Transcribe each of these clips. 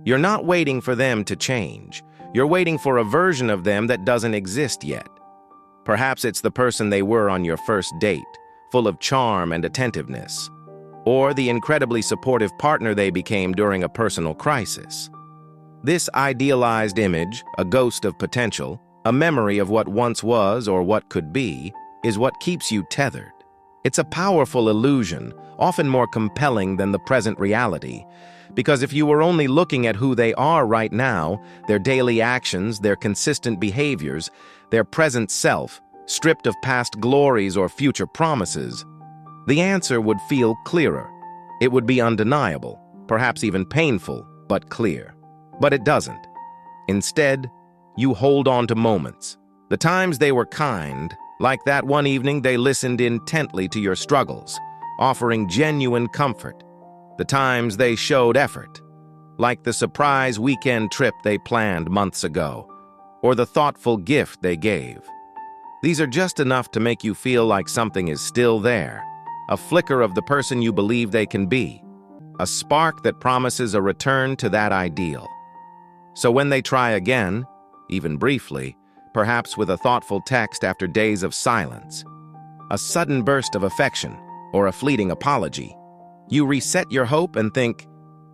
You're not waiting for them to change. You're waiting for a version of them that doesn't exist yet. Perhaps it's the person they were on your first date, full of charm and attentiveness, or the incredibly supportive partner they became during a personal crisis. This idealized image, a ghost of potential, a memory of what once was or what could be, is what keeps you tethered. It's a powerful illusion, often more compelling than the present reality, because if you were only looking at who they are right now, their daily actions, their consistent behaviors, their present self, stripped of past glories or future promises, the answer would feel clearer. It would be undeniable, perhaps even painful, but clear. But it doesn't. Instead, you hold on to moments. The times they were kind, like that one evening they listened intently to your struggles, offering genuine comfort. The times they showed effort, like the surprise weekend trip they planned months ago, or the thoughtful gift they gave. These are just enough to make you feel like something is still there, a flicker of the person you believe they can be, a spark that promises a return to that ideal. So when they try again, even briefly, perhaps with a thoughtful text after days of silence, a sudden burst of affection, or a fleeting apology, you reset your hope and think,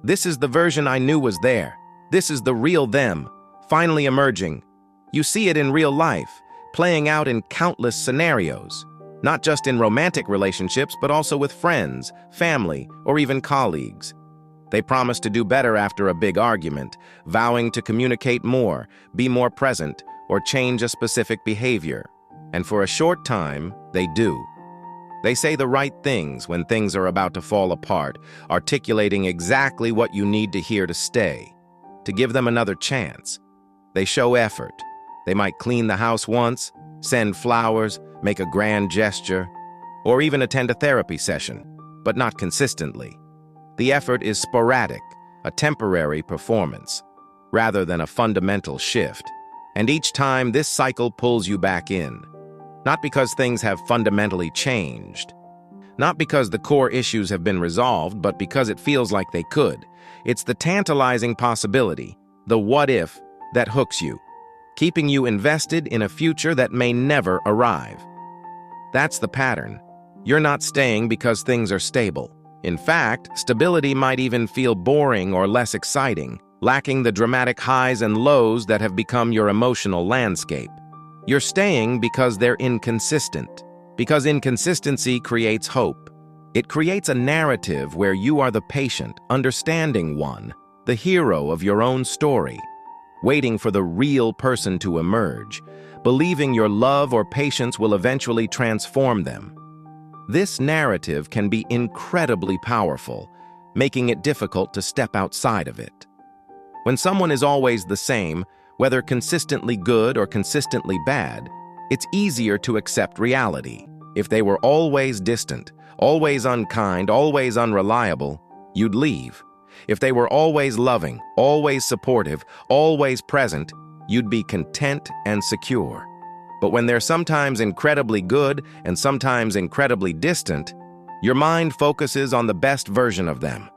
this is the version I knew was there. This is the real them, finally emerging. You see it in real life, playing out in countless scenarios, not just in romantic relationships, but also with friends, family, or even colleagues. They promise to do better after a big argument, vowing to communicate more, be more present, or change a specific behavior. And for a short time, they do. They say the right things when things are about to fall apart, articulating exactly what you need to hear to stay, to give them another chance. They show effort. They might clean the house once, send flowers, make a grand gesture, or even attend a therapy session, but not consistently. The effort is sporadic, a temporary performance, rather than a fundamental shift. And each time, this cycle pulls you back in. Not because things have fundamentally changed. Not because the core issues have been resolved, but because it feels like they could. It's the tantalizing possibility, the what if, that hooks you, keeping you invested in a future that may never arrive. That's the pattern. You're not staying because things are stable. In fact, stability might even feel boring or less exciting, lacking the dramatic highs and lows that have become your emotional landscape. You're staying because they're inconsistent, because inconsistency creates hope. It creates a narrative where you are the patient, understanding one, the hero of your own story, waiting for the real person to emerge, believing your love or patience will eventually transform them. This narrative can be incredibly powerful, making it difficult to step outside of it. When someone is always the same, whether consistently good or consistently bad, it's easier to accept reality. If they were always distant, always unkind, always unreliable, you'd leave. If they were always loving, always supportive, always present, you'd be content and secure. But when they're sometimes incredibly good and sometimes incredibly distant, your mind focuses on the best version of them.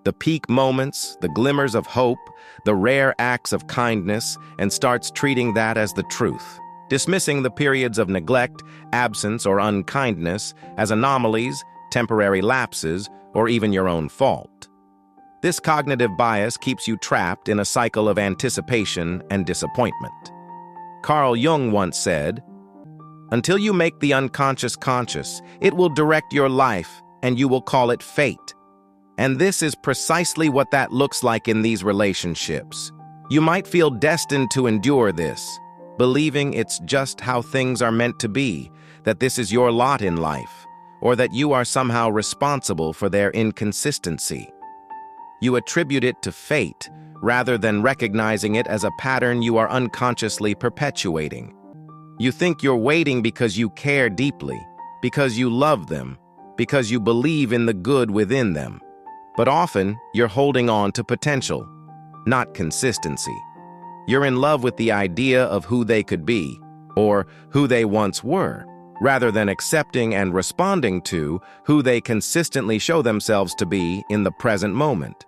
The peak moments, the glimmers of hope, the rare acts of kindness, and starts treating that as the truth, dismissing the periods of neglect, absence, or unkindness as anomalies, temporary lapses, or even your own fault. This cognitive bias keeps you trapped in a cycle of anticipation and disappointment. Carl Jung once said, "Until you make the unconscious conscious, it will direct your life and you will call it fate." And this is precisely what that looks like in these relationships. You might feel destined to endure this, believing it's just how things are meant to be, that this is your lot in life, or that you are somehow responsible for their inconsistency. You attribute it to fate, rather than recognizing it as a pattern you are unconsciously perpetuating. You think you're waiting because you care deeply, because you love them, because you believe in the good within them. But often, you're holding on to potential, not consistency. You're in love with the idea of who they could be, or who they once were, rather than accepting and responding to who they consistently show themselves to be in the present moment.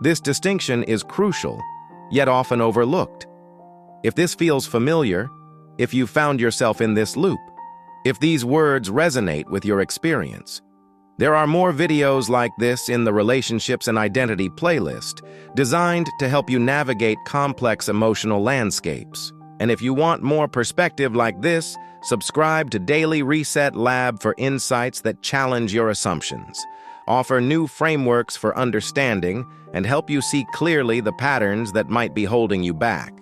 This distinction is crucial, yet often overlooked. If this feels familiar, if you found yourself in this loop, if these words resonate with your experience, there are more videos like this in the Relationships and Identity playlist, designed to help you navigate complex emotional landscapes. And if you want more perspective like this, subscribe to Daily Reset Lab for insights that challenge your assumptions, offer new frameworks for understanding, and help you see clearly the patterns that might be holding you back.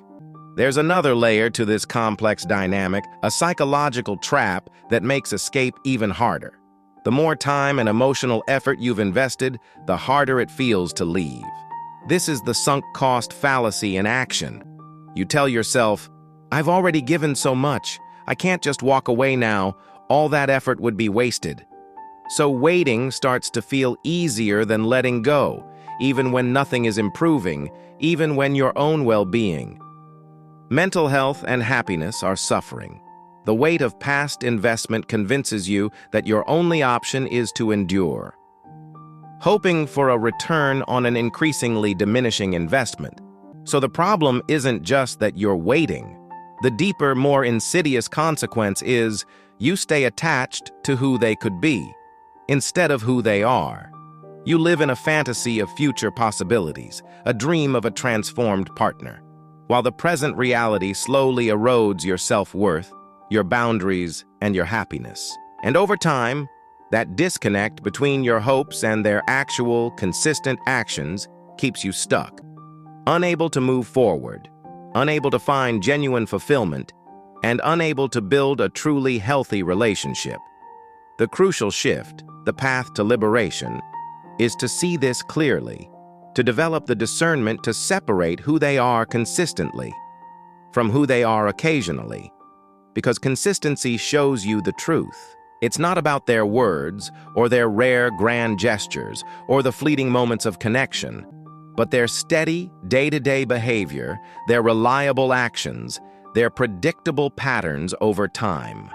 There's another layer to this complex dynamic, a psychological trap that makes escape even harder. The more time and emotional effort you've invested, the harder it feels to leave. This is the sunk cost fallacy in action. You tell yourself, "I've already given so much. I can't just walk away now. All that effort would be wasted." So waiting starts to feel easier than letting go, even when nothing is improving, even when your own well-being. Mental health and happiness are suffering. The weight of past investment convinces you that your only option is to endure, hoping for a return on an increasingly diminishing investment. So the problem isn't just that you're waiting. The deeper, more insidious consequence is you stay attached to who they could be, instead of who they are. You live in a fantasy of future possibilities, a dream of a transformed partner, while the present reality slowly erodes your self-worth, your boundaries, and your happiness. And over time, that disconnect between your hopes and their actual, consistent actions keeps you stuck, unable to move forward, unable to find genuine fulfillment, and unable to build a truly healthy relationship. The crucial shift, the path to liberation, is to see this clearly, to develop the discernment to separate who they are consistently from who they are occasionally. Because consistency shows you the truth. It's not about their words or their rare grand gestures or the fleeting moments of connection, but their steady, day-to-day behavior, their reliable actions, their predictable patterns over time.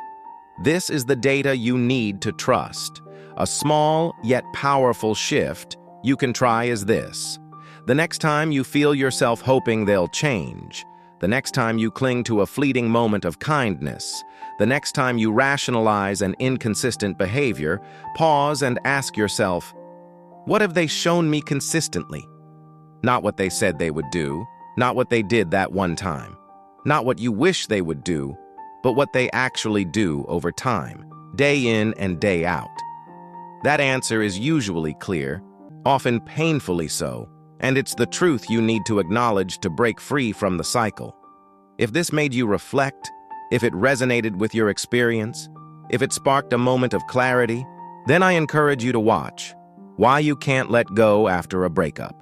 This is the data you need to trust. A small yet powerful shift you can try is this. The next time you feel yourself hoping they'll change, the next time you cling to a fleeting moment of kindness, the next time you rationalize an inconsistent behavior, pause and ask yourself, what have they shown me consistently? Not what they said they would do, not what they did that one time, not what you wish they would do, but what they actually do over time, day in and day out. That answer is usually clear, often painfully so, and it's the truth you need to acknowledge to break free from the cycle. If this made you reflect, if it resonated with your experience, if it sparked a moment of clarity, then I encourage you to watch Why You Can't Let Go After a Breakup.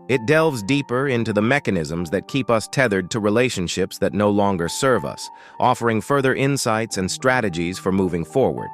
It delves deeper into the mechanisms that keep us tethered to relationships that no longer serve us, offering further insights and strategies for moving forward.